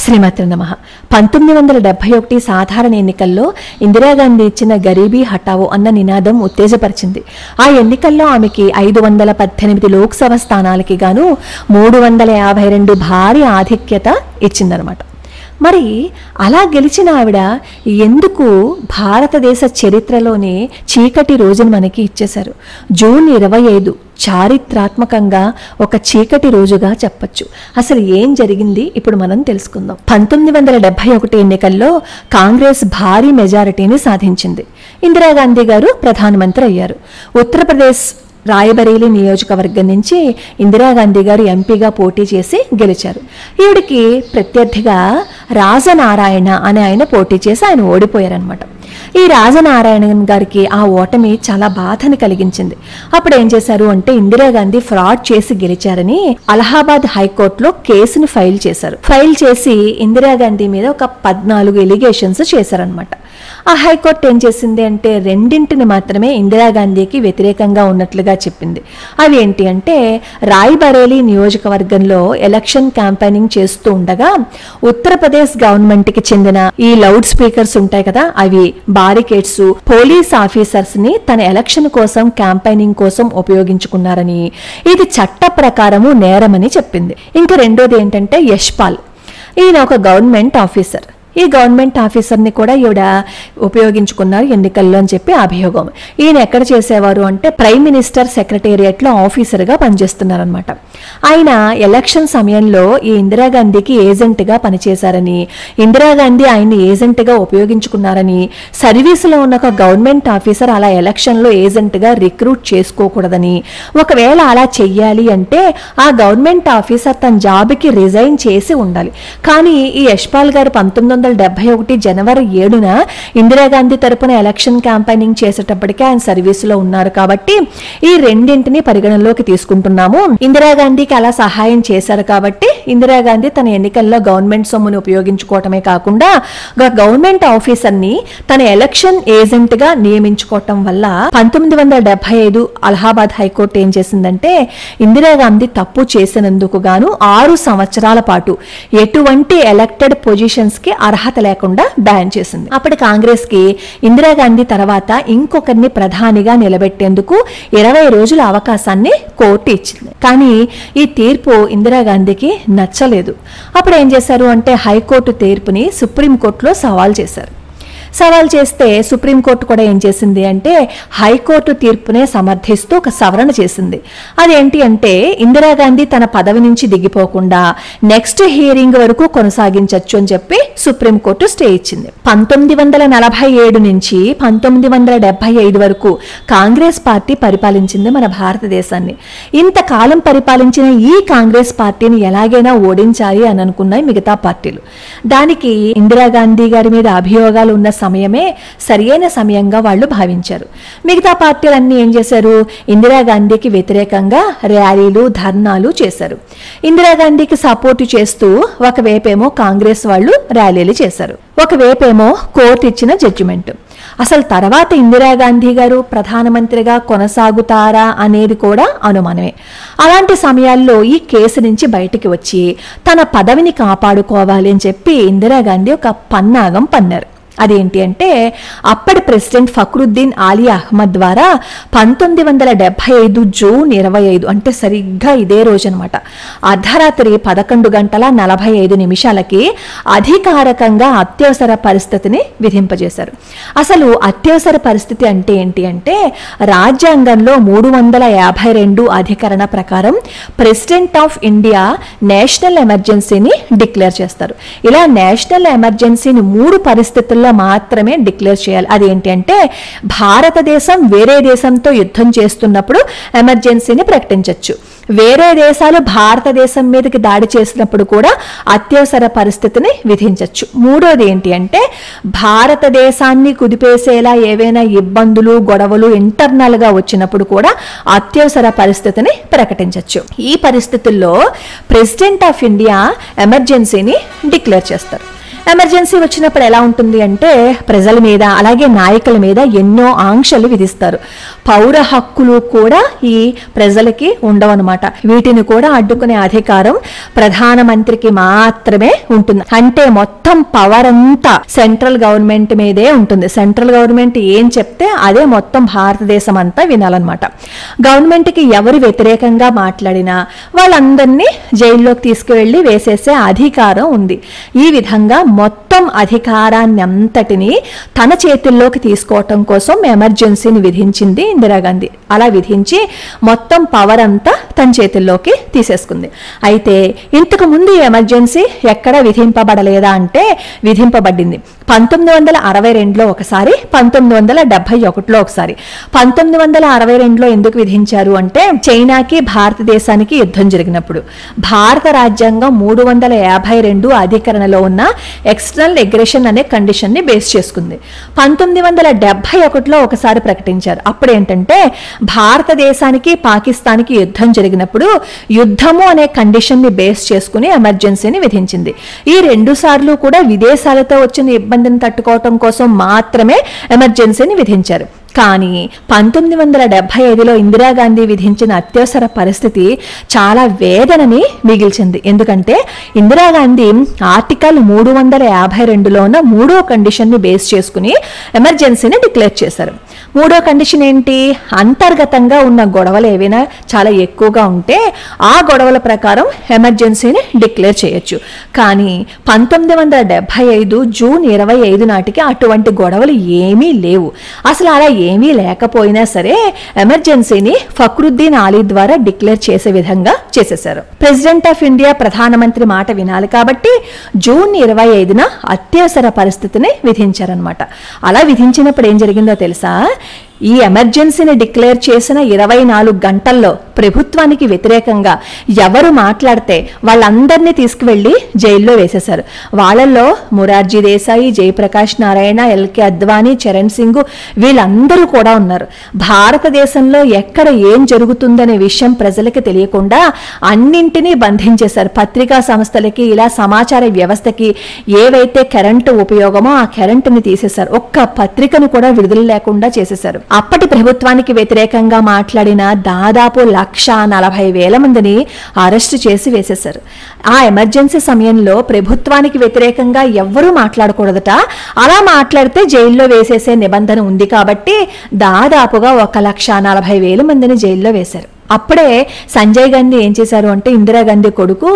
శ్రీమతి నమః. 1971 సాధారణ ఎన్నికల్లో ఇందిరాగాంధీ ఇచ్చిన గరీబీ హటావో అన్న నినాదం ఉత్తేజపరిచింది. ఆ ఎన్నికల్లో ఆమెకి 518 లోక్సభ స్థానాలకి గాను 352 భారీ ఆధిక్యత ఇచ్చిందనమాట. మరి అలా గెలిచిన ఆవిడ ఎందుకు భారతదేశ చరిత్రలోనే చీకటి రోజును మనకి ఇచ్చేశారు? జూన్ 25 చారిత్రాత్మకంగా ఒక చీకటి రోజుగా చెప్పచ్చు. అసలు ఏం జరిగింది ఇప్పుడు మనం తెలుసుకుందాం. 1971 ఎన్నికల్లో కాంగ్రెస్ భారీ మెజారిటీని సాధించింది. ఇందిరాగాంధీ గారు ప్రధానమంత్రి అయ్యారు. ఉత్తరప్రదేశ్ రాయబరేలీ నియోజకవర్గం నుంచి ఇందిరాగాంధీ గారు ఎంపీగా పోటీ చేసి గెలిచారు. ఈవిడికి ప్రత్యర్థిగా రాజనారాయణ అనే ఆయన పోటీ చేసి ఆయన ఓడిపోయారనమాట. ఈ రాజనారాయణన్ గారికి ఆ ఓటమి చాలా బాధని కలిగించింది. అప్పుడు ఏం చేశారు అంటే ఇందిరాగాంధీ ఫ్రాడ్ చేసి గెలిచారని అలహాబాద్ హైకోర్టులో కేసుని ఫైల్ చేశారు. ఫైల్ చేసి ఇందిరాగాంధీ మీద ఒక 14 ఎలిగేషన్స్ చేశారనమాట. ఆ హైకోర్టు ఏం చేసింది అంటే రెండింటిని మాత్రమే ఇందిరాగాంధీకి వ్యతిరేకంగా ఉన్నట్లుగా చెప్పింది. అవి ఏంటి అంటే రాయ్బరేలీ నియోజకవర్గంలో ఎలక్షన్ క్యాంపెయినింగ్ చేస్తూ ఉండగా ఉత్తరప్రదేశ్ గవర్నమెంట్కి చెందిన ఈ లౌడ్ స్పీకర్స్ ఉంటాయి కదా, అవి బారికేడ్స్ పోలీస్ ఆఫీసర్స్ ని తన ఎలక్షన్ కోసం క్యాంపెయినింగ్ కోసం ఉపయోగించుకున్నారని, ఇది చట్ట ప్రకారము నేరమని చెప్పింది. ఇంకా రెండోది ఏంటంటే యశ్పాల్, ఈయన ఒక గవర్నమెంట్ ఆఫీసర్. ఈ గవర్నమెంట్ ఆఫీసర్ని కూడా ఈవిడ ఉపయోగించుకున్నారు ఎన్నికల్లో అని చెప్పి అభియోగం. ఈయన ఎక్కడ చేసేవారు అంటే ప్రైమ్ మినిస్టర్ సెక్రటేరియట్లో ఆఫీసర్గా పనిచేస్తున్నారనమాట. ఆయన ఎలక్షన్ సమయంలో ఈ ఇందిరాగాంధీకి ఏజెంట్గా పనిచేశారని, ఇందిరాగాంధీ ఆయన్ని ఏజెంట్గా ఉపయోగించుకున్నారని, సర్వీసులో ఉన్న ఒక గవర్నమెంట్ ఆఫీసర్ అలా ఎలక్షన్లో ఏజెంట్గా రిక్రూట్ చేసుకోకూడదని, ఒకవేళ అలా చెయ్యాలి అంటే ఆ గవర్నమెంట్ ఆఫీసర్ తన జాబ్కి రిజైన్ చేసి ఉండాలి. కానీ ఈ యశ్పాల్ గారు 1971 జనవరి 7న ఇందిరాగాంధీ తరపున ఎలక్షన్ క్యాంపెయినింగ్ చేసేటప్పటికే ఆయన సర్వీసులో ఉన్నారు కాబట్టి ఈ రెండింటిని పరిగణలోకి తీసుకుంటున్నాము. ఇందిరాగాంధీకి అలా సహాయం చేశారు కాబట్టి ఇందిరాగాంధీ తన ఎన్నికల్లో గవర్నమెంట్ సొమ్ముని ఉపయోగించుకోవటమే కాకుండా గవర్నమెంట్ ఆఫీసర్ని తన ఎలక్షన్ ఏజెంట్ గా నియమించుకోవటం వల్ల 1975 అలహాబాద్ హైకోర్టు ఏం చేసిందంటే ఇందిరాగాంధీ తప్పు చేసినందుకు గాను 6 సంవత్సరాల పాటు ఎటువంటి ఎలక్టెడ్ పొజిషన్స్ కి అర్హత లేకుండా బ్యాన్ చేసింది. అప్పుడు కాంగ్రెస్ కి ఇందిరాగాంధీ తర్వాత ఇంకొకరిని ప్రధానిగా నిలబెట్టేందుకు 20 రోజుల అవకాశాన్ని కోర్టు ఇచ్చింది. కానీ ఈ తీర్పు ఇందిరాగాంధీకి నచ్చలేదు. అప్పుడు ఏం చేశారు అంటే హైకోర్టు తీర్పుని సుప్రీంకోర్టులో సవాల్ చేశారు. సవాల్ చేస్తే సుప్రీంకోర్టు కూడా ఏం చేసింది అంటే హైకోర్టు తీర్పునే సమర్థిస్తూ ఒక సవరణ చేసింది. అదేంటి అంటే ఇందిరాగాంధీ తన పదవి నుంచి దిగిపోకుండా నెక్స్ట్ హియరింగ్ వరకు కొనసాగించవచ్చు అని చెప్పి సుప్రీంకోర్టు స్టే ఇచ్చింది. 1947 నుంచి 1975 వరకు కాంగ్రెస్ పార్టీ పరిపాలించింది మన భారతదేశాన్ని. ఇంతకాలం పరిపాలించిన ఈ కాంగ్రెస్ పార్టీని ఎలాగైనా ఓడించాలి అని అనుకున్నాయి మిగతా పార్టీలు. దానికి ఇందిరాగాంధీ గారి మీద అభియోగాలు ఉన్న సమయమే సరియైన సమయంగా వాళ్ళు భావించారు. మిగతా పార్టీలన్నీ ఏం చేశారు, ఇందిరాగాంధీకి వ్యతిరేకంగా ర్యాలీలు ధర్నాలు చేశారు. ఇందిరాగాంధీకి సపోర్టు చేస్తూ ఒకవైపేమో కాంగ్రెస్ వాళ్ళు ర్యాలీలు చేశారు, ఒకవైపేమో కోర్టు ఇచ్చిన జడ్జిమెంట్. అసలు తర్వాత ఇందిరాగాంధీ గారు ప్రధానమంత్రిగా కొనసాగుతారా అనేది కూడా అనుమానమే. అలాంటి సమయాల్లో ఈ కేసు నుంచి బయటికి వచ్చి తన పదవిని కాపాడుకోవాలి అని చెప్పి ఇందిరాగాంధీ ఒక పన్నాగం పన్నారు. అదేంటి అంటే అప్పటి ప్రెసిడెంట్ ఫక్రుద్దీన్ ఆలీ అహ్మద్ ద్వారా 1975 జూన్ 25 అంటే సరిగ్గా ఇదే రోజు అనమాట అర్ధరాత్రి 11:45 అధికారికంగా అత్యవసర పరిస్థితిని విధింపజేశారు. అసలు అత్యవసర పరిస్థితి అంటే ఏంటి అంటే రాజ్యాంగంలో 352 అధికరణ ప్రకారం ప్రెసిడెంట్ ఆఫ్ ఇండియా నేషనల్ ఎమర్జెన్సీని డిక్లేర్ చేస్తారు. ఇలా నేషనల్ ఎమర్జెన్సీని 3 పరిస్థితుల్లో మాత్రమే డిక్లేర్ చేయాలి. అదేంటి అంటే భారతదేశం వేరే దేశంతో యుద్ధం చేస్తున్నప్పుడు ఎమర్జెన్సీని ప్రకటించవచ్చు, వేరే దేశాలు భారతదేశం మీదకి దాడి చేసినప్పుడు కూడా అత్యవసర పరిస్థితిని విధించవచ్చు. మూడోది ఏంటి అంటే భారతదేశాన్ని కుదిపేసేలా ఏవైనా ఇబ్బందులు గొడవలు ఇంటర్నల్ గా వచ్చినప్పుడు కూడా అత్యవసర పరిస్థితిని ప్రకటించవచ్చు. ఈ పరిస్థితుల్లో ప్రెసిడెంట్ ఆఫ్ ఇండియా ఎమర్జెన్సీని డిక్లేర్ చేస్తారు. ఎమర్జెన్సీ వచ్చినప్పుడు ఎలా ఉంటుంది అంటే ప్రజల మీద అలాగే నాయకుల మీద ఎన్నో ఆంక్షలు విధిస్తారు. పౌర హక్కులు కూడా ఈ ప్రజలకి ఉండవన్నమాట. వీటిని కూడా అడ్డుకునే అధికారం ప్రధానమంత్రికి మాత్రమే ఉంటుంది. అంటే మొత్తం పవర్ అంతా సెంట్రల్ గవర్నమెంట్ మీదే ఉంటుంది. సెంట్రల్ గవర్నమెంట్ ఏం చెప్తే అదే మొత్తం భారతదేశం అంతా వినాలన్నమాట. గవర్నమెంట్ కి ఎవరు వ్యతిరేకంగా మాట్లాడినా వాళ్ళందరినీ జైల్లోకి తీసుకువెళ్లి వేసేసే అధికారం ఉంది. ఈ విధంగా మొత్తం అధికారాన్ని అంతటిని తన చేతుల్లోకి తీసుకోవటం కోసం ఎమర్జెన్సీని విధించింది ఇందిరాగాంధీ. అలా విధించి మొత్తం పవర్ అంతా తన చేతుల్లోకి తీసేసుకుంది. అయితే ఇంతకు ముందు ఎమర్జెన్సీ ఎక్కడ విధింపబడలేదా అంటే విధింపబడింది. 1962లో ఒకసారి, 1971లో ఒకసారి. 1962లో ఎందుకు విధించారు అంటే చైనాకి భారతదేశానికి యుద్ధం జరిగినప్పుడు భారత రాజ్యాంగం 352 అధికరణలో ఉన్న ఎక్స్టర్నల్ అగ్రెషన్ అనే కండిషన్ ని బేస్ చేసుకుంది. 1971లో ఒకసారి ప్రకటించారు. అప్పుడు ఏంటంటే భారతదేశానికి పాకిస్తాన్కి యుద్ధం జరిగినప్పుడు యుద్ధము అనే కండిషన్ ని బేస్ చేసుకుని ఎమర్జెన్సీని విధించింది. ఈ 2 సార్లు కూడా విదేశాలతో వచ్చిన ఇబ్బందిని తట్టుకోవటం కోసం మాత్రమే ఎమర్జెన్సీని విధించారు. కానీ 1975లో ఇందిరాగాంధీ విధించిన అత్యవసర పరిస్థితి చాలా వేదనని మిగిల్చింది. ఎందుకంటే ఇందిరాగాంధీ ఆర్టికల్ 352లో ఉన్న 3వ కండిషన్ ని బేస్ చేసుకుని ఎమర్జెన్సీని డిక్లేర్ చేశారు. 3వ కండిషన్ ఏంటి? అంతర్గతంగా ఉన్న గొడవలు ఏవైనా చాలా ఎక్కువగా ఉంటే ఆ గొడవల ప్రకారం ఎమర్జెన్సీని డిక్లేర్ చేయొచ్చు. కానీ 1975 జూన్ 25 నాటికి అటువంటి గొడవలు ఏమీ లేవు. అసలు అలా ఏమీ లేకపోయినా సరే ఎమర్జెన్సీని ఫక్రుద్దీన్ ఆలీ ద్వారా డిక్లేర్ చేసే విధంగా చేసేశారు. ప్రెసిడెంట్ ఆఫ్ ఇండియా ప్రధానమంత్రి మాట వినాలి కాబట్టి జూన్ 25న అత్యవసర పరిస్థితిని విధించారనమాట. అలా విధించినప్పుడు ఏం జరిగిందో తెలుసా? ఈ ఎమర్జెన్సీని డిక్లేర్ చేసిన 24 గంటల్లో ప్రభుత్వానికి వ్యతిరేకంగా ఎవరు మాట్లాడితే వాళ్ళందరినీ తీసుకువెళ్లి జైల్లో వేసేశారు. వాళ్ళల్లో మొరార్జీ దేశాయి, జయప్రకాష్ నారాయణ, ఎల్కే అద్వానీ, చరణ్ సింగ్ వీళ్ళందరూ కూడా ఉన్నారు. భారతదేశంలో ఎక్కడ ఏం జరుగుతుందనే విషయం ప్రజలకు తెలియకుండా అన్నింటినీ బంధించేశారు. పత్రికా సంస్థలకి ఇలా సమాచార వ్యవస్థకి ఏవైతే కరెంటు ఉపయోగమో ఆ కరెంటుని తీసేశారు. ఒక్క పత్రికను కూడా విడుదల లేకుండా చేసేశారు. అప్పటి ప్రభుత్వానికి వ్యతిరేకంగా మాట్లాడిన దాదాపు 140,000 మందిని అరెస్టు చేసి వేసేశారు. ఆ ఎమర్జెన్సీ సమయంలో ప్రభుత్వానికి వ్యతిరేకంగా ఎవ్వరూ మాట్లాడకూడదట. అలా మాట్లాడితే జైల్లో వేసేసే నిబంధన ఉంది కాబట్టి దాదాపుగా 140,000 మందిని జైల్లో వేశారు. అప్పుడే సంజయ్ గాంధీ ఏం చేశారు అంటే ఇందిరాగాంధీ కొడుకు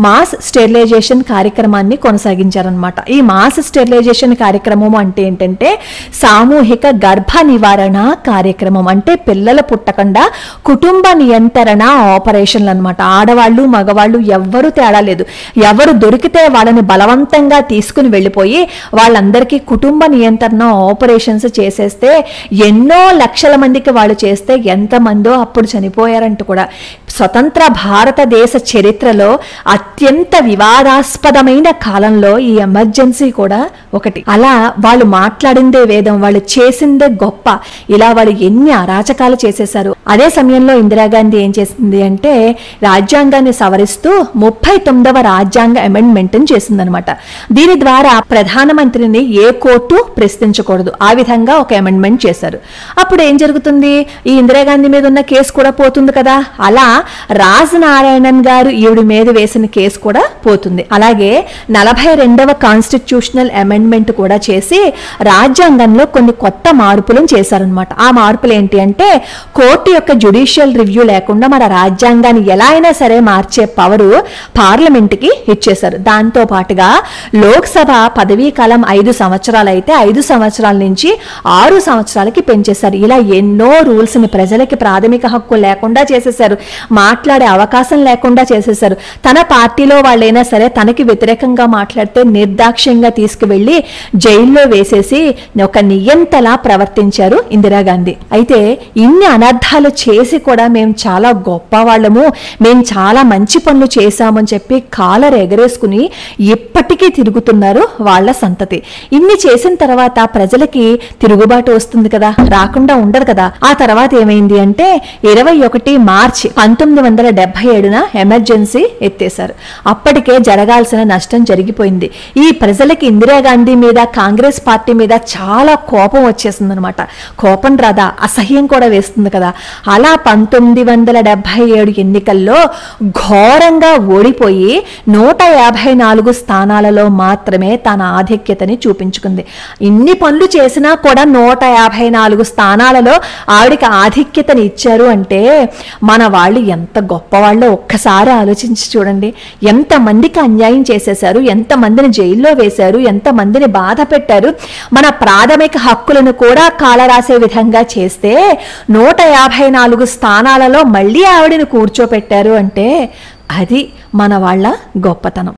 మాస్ స్టెరిలైజేషన్ కార్యక్రమాన్ని కొనసాగించారనమాట. ఈ మాస్ స్టెరిలైజేషన్ కార్యక్రమం అంటే ఏంటంటే సామూహిక గర్భ నివారణ కార్యక్రమం. అంటే పిల్లలు పుట్టకుండా కుటుంబ నియంత్రణ ఆపరేషన్లు అనమాట. ఆడవాళ్ళు మగవాళ్ళు ఎవ్వరూ తేడా లేదు. ఎవరు దొరికితే వాళ్ళని బలవంతంగా తీసుకుని వెళ్ళిపోయి వాళ్ళందరికీ కుటుంబ నియంత్రణ ఆపరేషన్స్ చేసేస్తే ఎన్నో లక్షల మందికి వాళ్ళు చేస్తే ఎంతమందో అప్పుడు చనిపోయారు అంటూ కూడా. స్వతంత్ర భారతదేశ చరిత్రలో అత్యంత వివాదాస్పదమైన కాలంలో ఈ ఎమర్జెన్సీ కూడా ఒకటి. అలా వాళ్ళు మాట్లాడిందే వేదం, వాళ్ళు చేసిందే గొప్ప. ఇలా వాళ్ళు ఎన్ని అరాచకాలు చేసేశారు. అదే సమయంలో ఇందిరాగాంధీ ఏం చేసింది అంటే రాజ్యాంగాన్ని సవరిస్తూ 39వ రాజ్యాంగ అమెండ్మెంట్ చేసిందనమాట. దీని ద్వారా ప్రధానమంత్రిని ఏ కోర్టు ప్రశ్నించకూడదు. ఆ విధంగా ఒక అమెండ్మెంట్ చేశారు. అప్పుడు ఏం జరుగుతుంది? ఈ ఇందిరాగాంధీ మీద ఉన్న కేసు కూడా పోతుంది కదా. అలా రాజ్ నారాయణన్ గారు ఈవిడ మీద వేసిన కేసు కూడా పోతుంది. అలాగే 42వ కాన్స్టిట్యూషనల్ అమెండ్మెంట్ కూడా చేసి రాజ్యాంగంలో కొన్ని కొత్త మార్పులను చేశారనమాట. ఆ మార్పులు ఏంటి అంటే కోర్టు యొక్క జ్యుడిషియల్ రివ్యూ లేకుండా మన రాజ్యాంగాన్ని ఎలా అయినా సరే మార్చే పవరు పార్లమెంట్ కి ఇచ్చేశారు. దాంతో పాటుగా లోక్సభ పదవీ కాలం 5 సంవత్సరాలు అయితే 5 సంవత్సరాల నుంచి 6 సంవత్సరాలకి పెంచేశారు. ఇలా ఎన్నో రూల్స్ ని ప్రజలకి ప్రాథమిక హక్కు లేకుండా చేసేశారు. మాట్లాడే అవకాశం లేకుండా చేసేశారు. తన పార్టీలో వాళ్ళైనా సరే తనకి వ్యతిరేకంగా మాట్లాడితే నిర్దాక్ష్యంగా తీసుకువెళ్లి జైల్లో వేసేసి ఒక నియంతలా ప్రవర్తించారు ఇందిరాగాంధీ. అయితే ఇన్ని అనర్థాలు చేసి కూడా మేము చాలా గొప్ప వాళ్ళము, మేము చాలా మంచి పనులు చేశామని చెప్పి కాలర్ ఎగరేసుకుని ఇప్పటికీ తిరుగుతున్నారు వాళ్ళ సంతతి. ఇన్ని చేసిన తర్వాత ప్రజలకి తిరుగుబాటు వస్తుంది కదా, రాకుండా ఉండదు కదా. ఆ తర్వాత ఏమైంది అంటే 21 31 మార్చి 1977న ఎమర్జెన్సీ ఎత్తేశారు. అప్పటికే జరగాల్సిన నష్టం జరిగిపోయింది. ఈ ప్రజలకి ఇందిరాగాంధీ మీద, కాంగ్రెస్ పార్టీ మీద చాలా కోపం వచ్చేసింది అనమాట. కోపం రాదా, అసహ్యం కూడా వేస్తుంది కదా. అలా 1977 ఎన్నికల్లో ఘోరంగా ఓడిపోయి 154 స్థానాలలో మాత్రమే తన ఆధిక్యతని చూపించుకుంది. ఇన్ని పనులు చేసినా కూడా 154 స్థానాలలో ఆవిడికి ఆధిక్యతని ఇచ్చారు అంటే మన వాళ్ళు ఎంత గొప్పవాళ్ళో ఒక్కసారి ఆలోచించి చూడండి. ఎంతమందికి అన్యాయం చేసేశారు, ఎంతమందిని జైల్లో వేశారు, ఎంతమందిని బాధ పెట్టారు. మన ప్రాథమిక హక్కులను కూడా కాలరాసే విధంగా చేస్తే 154 స్థానాలలో మళ్ళీ ఆవిడని కూర్చోపెట్టారు అంటే అది మన వాళ్ళ గొప్పతనం.